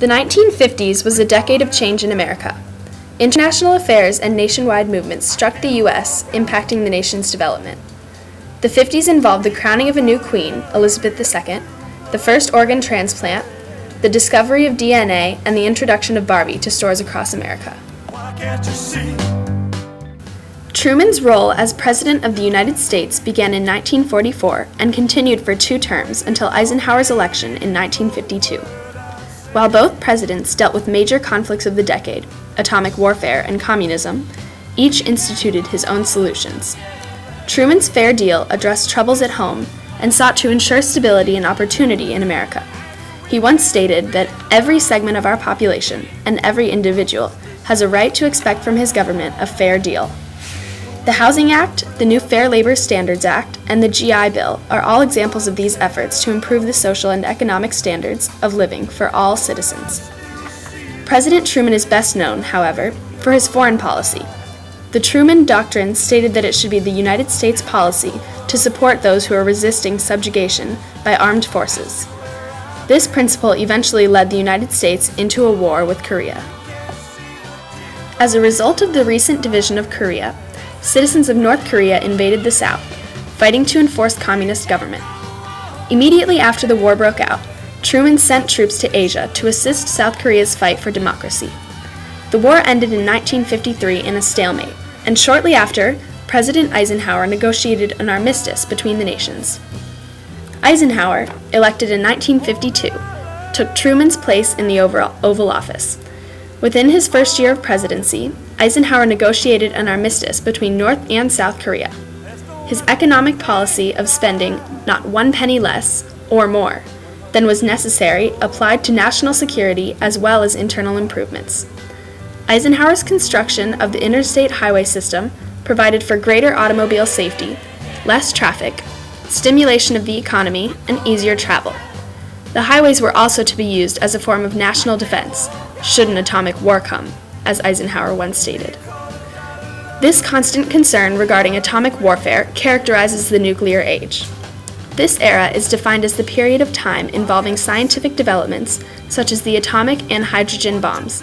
The 1950s was a decade of change in America. International affairs and nationwide movements struck the U.S., impacting the nation's development. The 50s involved the crowning of a new queen, Elizabeth II, the first organ transplant, the discovery of DNA, and the introduction of Barbie to stores across America. Truman's role as President of the United States began in 1944 and continued for 2 terms until Eisenhower's election in 1952. While both presidents dealt with major conflicts of the decade, atomic warfare and communism, each instituted his own solutions. Truman's Fair Deal addressed troubles at home and sought to ensure stability and opportunity in America. He once stated that every segment of our population and every individual has a right to expect from his government a fair deal. The Housing Act, the new Fair Labor Standards Act, and the GI Bill are all examples of these efforts to improve the social and economic standards of living for all citizens. President Truman is best known, however, for his foreign policy. The Truman Doctrine stated that it should be the United States policy to support those who are resisting subjugation by armed forces. This principle eventually led the United States into a war with Korea. As a result of the recent division of Korea, citizens of North Korea invaded the South, fighting to enforce communist government. Immediately after the war broke out, Truman sent troops to Asia to assist South Korea's fight for democracy. The war ended in 1953 in a stalemate, and shortly after, President Eisenhower negotiated an armistice between the nations. Eisenhower, elected in 1952, took Truman's place in the Oval Office. Within his first year of presidency, Eisenhower negotiated an armistice between North and South Korea. His economic policy of spending not 1 penny less, or more, than was necessary applied to national security as well as internal improvements. Eisenhower's construction of the interstate highway system provided for greater automobile safety, less traffic, stimulation of the economy, and easier travel. The highways were also to be used as a form of national defense, should an atomic war come, as Eisenhower once stated. This constant concern regarding atomic warfare characterizes the nuclear age. This era is defined as the period of time involving scientific developments such as the atomic and hydrogen bombs.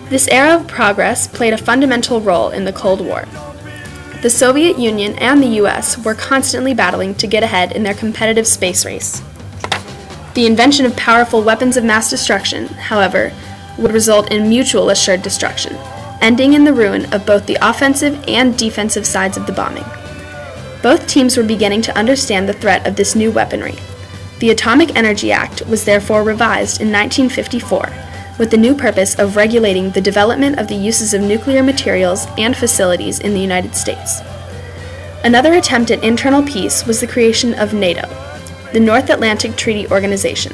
This era of progress played a fundamental role in the Cold War. The Soviet Union and the US were constantly battling to get ahead in their competitive space race. The invention of powerful weapons of mass destruction, however, would result in mutual assured destruction, ending in the ruin of both the offensive and defensive sides of the bombing. Both teams were beginning to understand the threat of this new weaponry. The Atomic Energy Act was therefore revised in 1954, with the new purpose of regulating the development of the uses of nuclear materials and facilities in the United States. Another attempt at internal peace was the creation of NATO, the North Atlantic Treaty Organization.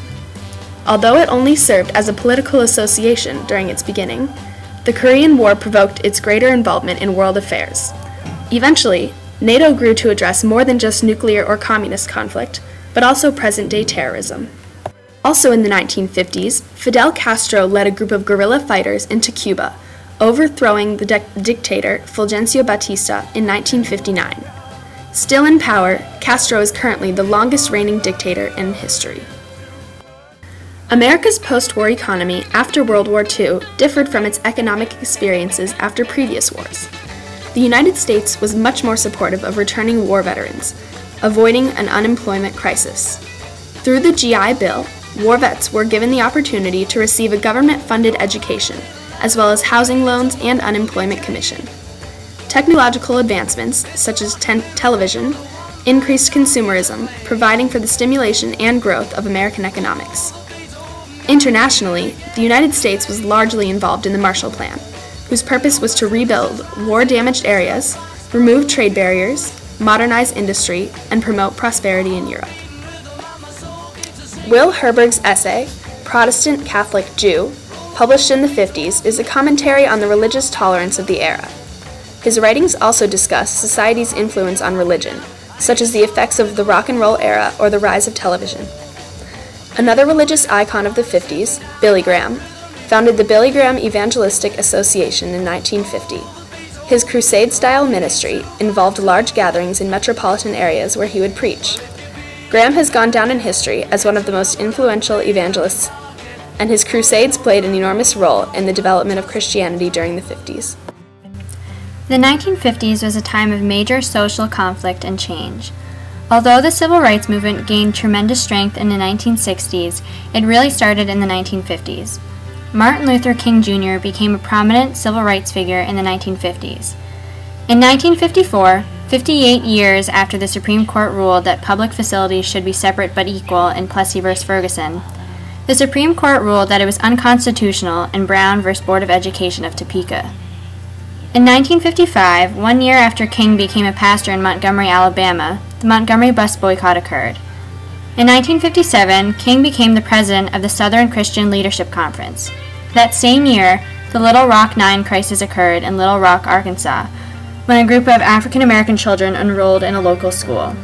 Although it only served as a political association during its beginning, the Korean War provoked its greater involvement in world affairs. Eventually, NATO grew to address more than just nuclear or communist conflict, but also present-day terrorism. Also in the 1950s, Fidel Castro led a group of guerrilla fighters into Cuba, overthrowing the dictator Fulgencio Batista in 1959. Still in power, Castro is currently the longest reigning dictator in history. America's post-war economy after World War II differed from its economic experiences after previous wars. The United States was much more supportive of returning war veterans, avoiding an unemployment crisis. Through the GI Bill, war vets were given the opportunity to receive a government-funded education, as well as housing loans and unemployment commission. Technological advancements, such as television, increased consumerism, providing for the stimulation and growth of American economics. Internationally, the United States was largely involved in the Marshall Plan, whose purpose was to rebuild war-damaged areas, remove trade barriers, modernize industry, and promote prosperity in Europe. Will Herberg's essay, Protestant Catholic Jew, published in the 50s, is a commentary on the religious tolerance of the era. His writings also discuss society's influence on religion, such as the effects of the rock and roll era or the rise of television. Another religious icon of the 50s, Billy Graham, founded the Billy Graham Evangelistic Association in 1950. His crusade-style ministry involved large gatherings in metropolitan areas where he would preach. Graham has gone down in history as one of the most influential evangelists and his crusades played an enormous role in the development of Christianity during the 50s. The 1950s was a time of major social conflict and change. Although the civil rights movement gained tremendous strength in the 1960s, it really started in the 1950s. Martin Luther King Jr. became a prominent civil rights figure in the 1950s. In 1954, 58 years after the Supreme Court ruled that public facilities should be separate but equal in Plessy v. Ferguson, the Supreme Court ruled that it was unconstitutional in Brown v. Board of Education of Topeka. In 1955, 1 year after King became a pastor in Montgomery, Alabama, the Montgomery bus boycott occurred. In 1957, King became the president of the Southern Christian Leadership Conference. That same year, the Little Rock Nine crisis occurred in Little Rock, Arkansas, when a group of African American children enrolled in a local school.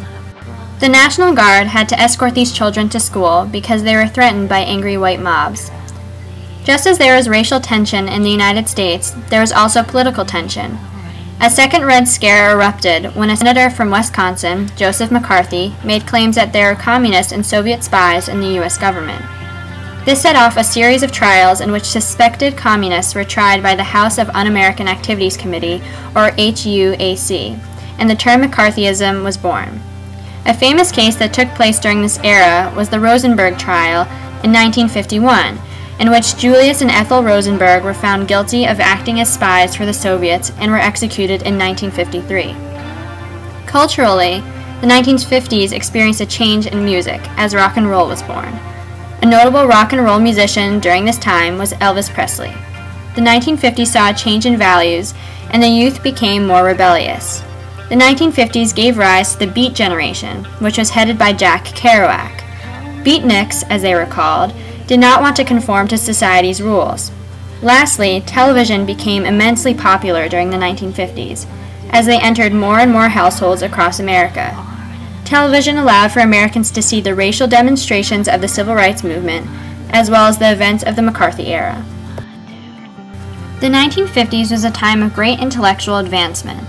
The National Guard had to escort these children to school because they were threatened by angry white mobs. Just as there was racial tension in the United States, there was also political tension. A second Red Scare erupted when a senator from Wisconsin, Joseph McCarthy, made claims that there were communist and Soviet spies in the U.S. government. This set off a series of trials in which suspected communists were tried by the House of Un-American Activities Committee, or HUAC, and the term McCarthyism was born. A famous case that took place during this era was the Rosenberg trial in 1951, in which Julius and Ethel Rosenberg were found guilty of acting as spies for the Soviets and were executed in 1953. Culturally, the 1950s experienced a change in music as rock and roll was born. A notable rock and roll musician during this time was Elvis Presley. The 1950s saw a change in values, and the youth became more rebellious. The 1950s gave rise to the Beat Generation, which was headed by Jack Kerouac. Beatniks, as they were called, did not want to conform to society's rules. Lastly, television became immensely popular during the 1950s, as they entered more and more households across America. Television allowed for Americans to see the racial demonstrations of the civil rights movement, as well as the events of the McCarthy era. The 1950s was a time of great intellectual advancement.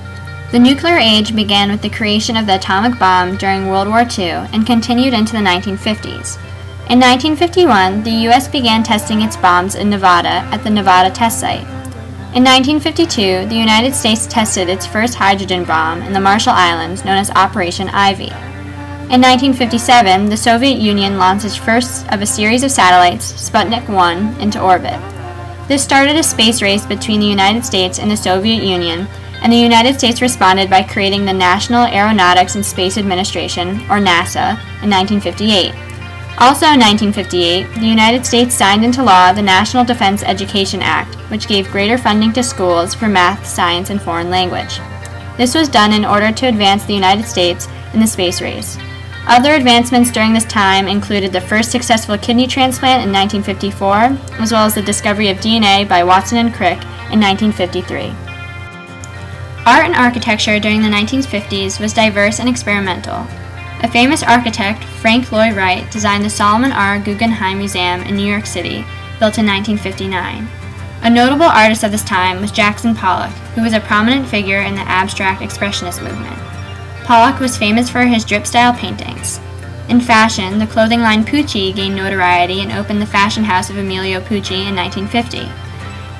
The nuclear age began with the creation of the atomic bomb during World War II and continued into the 1950s. In 1951, the U.S. began testing its bombs in Nevada at the Nevada Test Site. In 1952, the United States tested its first hydrogen bomb in the Marshall Islands, known as Operation Ivy. In 1957, the Soviet Union launched its first of a series of satellites, Sputnik 1, into orbit. This started a space race between the United States and the Soviet Union, and the United States responded by creating the National Aeronautics and Space Administration, or NASA, in 1958. Also in 1958, the United States signed into law the National Defense Education Act, which gave greater funding to schools for math, science, and foreign language. This was done in order to advance the United States in the space race. Other advancements during this time included the first successful kidney transplant in 1954, as well as the discovery of DNA by Watson and Crick in 1953. Art and architecture during the 1950s was diverse and experimental. A famous architect, Frank Lloyd Wright, designed the Solomon R. Guggenheim Museum in New York City, built in 1959. A notable artist of this time was Jackson Pollock, who was a prominent figure in the abstract expressionist movement. Pollock was famous for his drip-style paintings. In fashion, the clothing line Pucci gained notoriety and opened the fashion house of Emilio Pucci in 1950.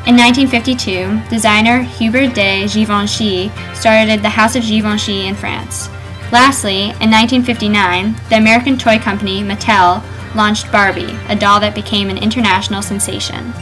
In 1952, designer Hubert de Givenchy started the House of Givenchy in France. Lastly, in 1959, the American toy company Mattel launched Barbie, a doll that became an international sensation.